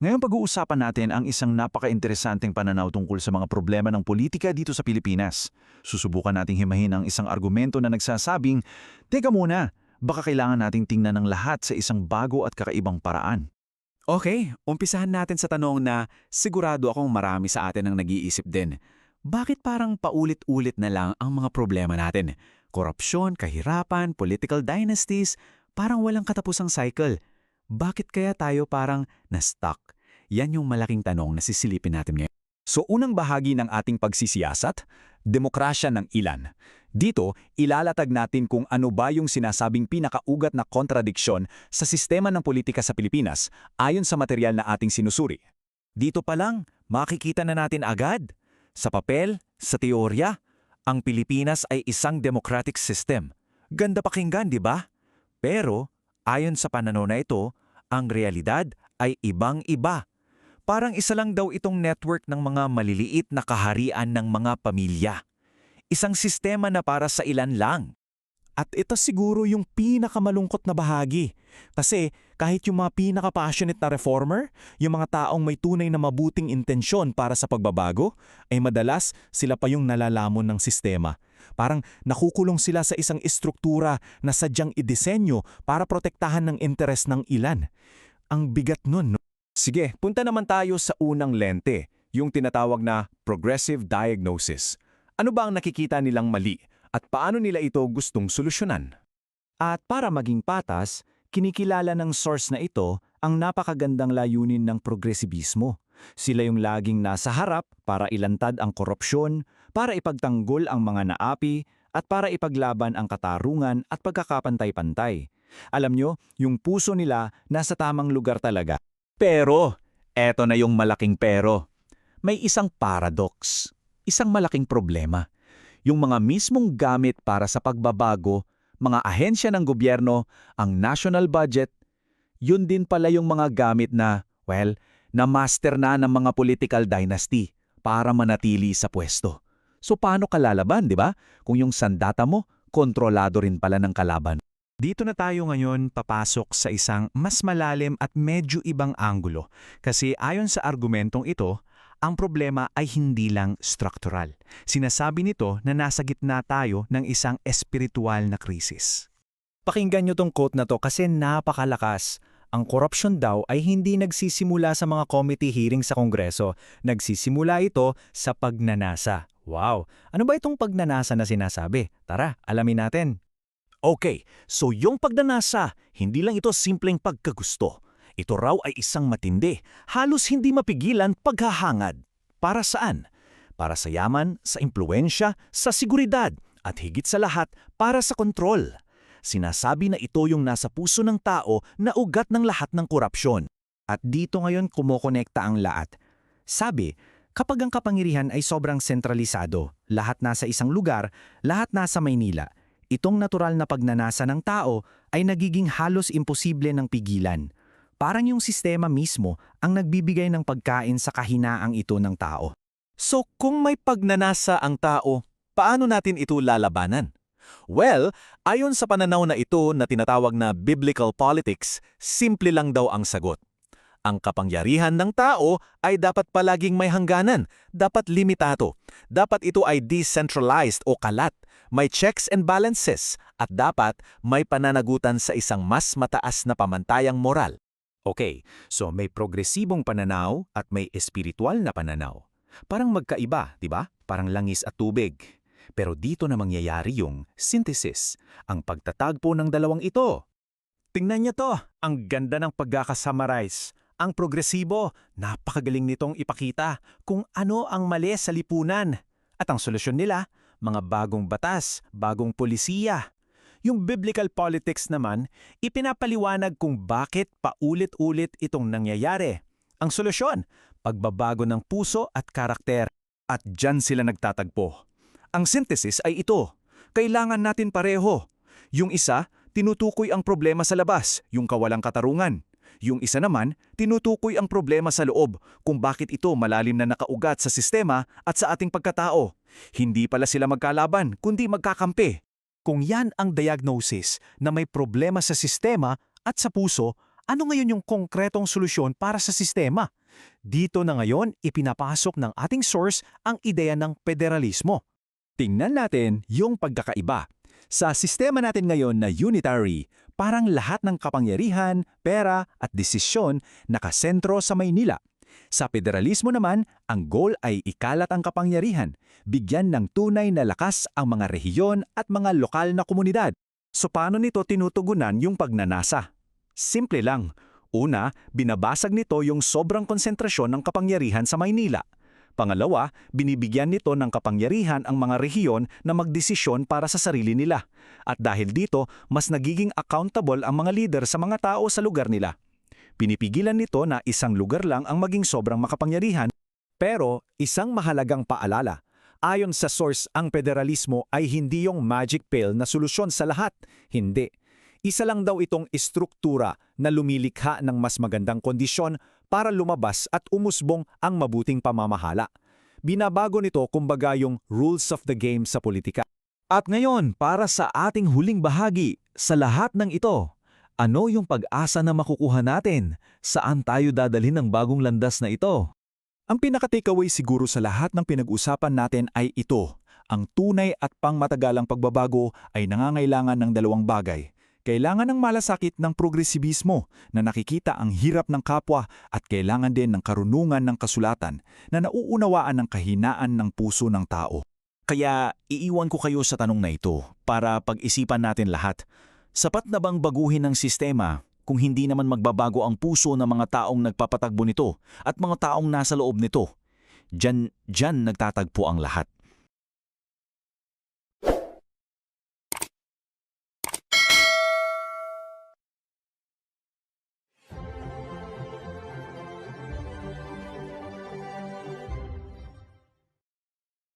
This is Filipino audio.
Ngayon pag-uusapan natin ang isang napaka-interesanteng pananaw tungkol sa mga problema ng politika dito sa Pilipinas. Susubukan nating himahin ang isang argumento na nagsasabing, teka muna, baka kailangan nating tingnan ng lahat sa isang bago at kakaibang paraan. Okay, umpisahan natin sa tanong na sigurado akong marami sa atin ang nag-iisip din. Bakit parang paulit-ulit na lang ang mga problema natin? Korupsyon, kahirapan, political dynasties, parang walang katapusang cycle. Bakit kaya tayo parang na-stuck? Yan yung malaking tanong na sisilipin natin ngayon. So unang bahagi ng ating pagsisiyasat, demokrasya ng ilan. Dito, ilalatag natin kung ano ba yung sinasabing pinakaugat na kontradiksyon sa sistema ng politika sa Pilipinas ayon sa material na ating sinusuri. Dito pa lang, makikita na natin agad. Sa papel, sa teorya, ang Pilipinas ay isang democratic system. Ganda pakinggan, di ba? Pero, ayon sa pananaw na ito, ang realidad ay ibang-iba. Parang isa lang daw itong network ng mga maliliit na kaharian ng mga pamilya. Isang sistema na para sa ilan lang. At ito siguro yung pinakamalungkot na bahagi. Kasi kahit yung mga pinaka-passionate na reformer, yung mga taong may tunay na mabuting intensyon para sa pagbabago, ay madalas sila pa yung nalalamon ng sistema. Parang nakukulong sila sa isang istruktura na sadyang idisenyo para protektahan ng interes ng ilan. Ang bigat nun, no? Sige, punta naman tayo sa unang lente, yung tinatawag na progressive diagnosis. Ano ba ang nakikita nilang mali at paano nila ito gustong solusyonan? At para maging patas, kinikilala ng source na ito ang napakagandang layunin ng progresibismo. Sila yung laging nasa harap para ilantad ang korupsyon, para ipagtanggol ang mga naapi, at para ipaglaban ang katarungan at pagkakapantay-pantay. Alam nyo, yung puso nila nasa tamang lugar talaga. Pero, eto na yung malaking pero. May isang paradox, isang malaking problema. Yung mga mismong gamit para sa pagbabago, mga ahensya ng gobyerno, ang national budget, yun din pala yung mga gamit na, na-master na ng mga political dynasty para manatili sa pwesto. So paano ka lalaban, di ba? Kung yung sandata mo, kontrolado rin pala ng kalaban. Dito na tayo ngayon papasok sa isang mas malalim at medyo ibang anggulo. Kasi ayon sa argumentong ito, ang problema ay hindi lang struktural. Sinasabi nito na nasa gitna tayo ng isang espiritual na krisis. Pakinggan nyo tong quote na to kasi napakalakas. Ang korupsyon daw ay hindi nagsisimula sa mga committee hearing sa Kongreso. Nagsisimula ito sa pagnanasa. Wow! Ano ba itong pagnanasa na sinasabi? Tara, alamin natin. Okay, so yung pagnanasa, hindi lang ito simpleng pagkagusto. Ito raw ay isang matindi, halos hindi mapigilan paghahangad. Para saan? Para sa yaman, sa impluensya, sa seguridad, at higit sa lahat, para sa kontrol. Sinasabi na ito yung nasa puso ng tao na ugat ng lahat ng korupsyon. At dito ngayon kumokonekta ang lahat. Sabi, kapag ang kapangyarihan ay sobrang sentralisado, lahat nasa isang lugar, lahat nasa Maynila, itong natural na pagnanasa ng tao ay nagiging halos imposible ng pigilan. Parang yung sistema mismo ang nagbibigay ng pagkain sa kahinaang ito ng tao. So kung may pagnanasa ang tao, paano natin ito lalabanan? Well, ayon sa pananaw na ito na tinatawag na biblical politics, simple lang daw ang sagot. Ang kapangyarihan ng tao ay dapat palaging may hangganan, dapat limitado. Dapat ito ay decentralized o kalat, may checks and balances, at dapat may pananagutan sa isang mas mataas na pamantayang moral. Okay, so may progresibong pananaw at may espiritual na pananaw. Parang magkaiba, di ba? Parang langis at tubig. Pero dito na mangyayari yung synthesis, ang pagtatagpo ng dalawang ito. Tingnan niyo to, ang ganda ng pagkakasummarize. Ang progresibo, napakagaling nitong ipakita kung ano ang mali sa lipunan. At ang solusyon nila, mga bagong batas, bagong polisiya. Yung biblical politics naman, ipinapaliwanag kung bakit paulit-ulit itong nangyayari. Ang solusyon, pagbabago ng puso at karakter. At dyan sila nagtatagpo. Ang synthesis ay ito. Kailangan natin pareho. Yung isa, tinutukoy ang problema sa labas, yung kawalang katarungan. Yung isa naman, tinutukoy ang problema sa loob kung bakit ito malalim na nakaugat sa sistema at sa ating pagkatao. Hindi pala sila magkalaban, kundi magkakampi. Kung yan ang diagnosis na may problema sa sistema at sa puso, Ano ngayon yung konkretong solusyon para sa sistema? Dito na ngayon ipinapasok ng ating source ang ideya ng federalismo. Tingnan natin yung pagkakaiba. Sa sistema natin ngayon na unitary, parang lahat ng kapangyarihan, pera at desisyon nakasentro sa Maynila. Sa federalismo naman, ang goal ay ikalat ang kapangyarihan, bigyan ng tunay na lakas ang mga rehiyon at mga lokal na komunidad. So paano nito tinutugunan yung pagnanasa? Simple lang. Una, binabasag nito yung sobrang konsentrasyon ng kapangyarihan sa Maynila. Pangalawa, binibigyan nito ng kapangyarihan ang mga rehiyon na magdesisyon para sa sarili nila. At dahil dito, mas nagiging accountable ang mga leader sa mga tao sa lugar nila. Pinipigilan nito na isang lugar lang ang maging sobrang makapangyarihan. Pero isang mahalagang paalala, ayon sa source ang federalismo ay hindi yung magic pill na solusyon sa lahat. Hindi. Isa lang daw itong istruktura na lumilikha ng mas magandang kondisyon para lumabas at umusbong ang mabuting pamamahala. Binabago nito kumbaga yung rules of the game sa politika. At ngayon, para sa ating huling bahagi, sa lahat ng ito, ano yung pag-asa na makukuha natin? Saan tayo dadalhin ng bagong landas na ito? Ang pinaka-takeaway siguro sa lahat ng pinag-usapan natin ay ito. Ang tunay at pangmatagalang pagbabago ay nangangailangan ng dalawang bagay. Kailangan ng malasakit ng progresibismo na nakikita ang hirap ng kapwa at kailangan din ng karunungan ng kasulatan na nauunawaan ng kahinaan ng puso ng tao. Kaya iiwan ko kayo sa tanong na ito para pag-isipan natin lahat. Sapat na bang baguhin ang sistema kung hindi naman magbabago ang puso ng mga taong nagpapatagbo nito at mga taong nasa loob nito? Diyan nagtatagpo ang lahat.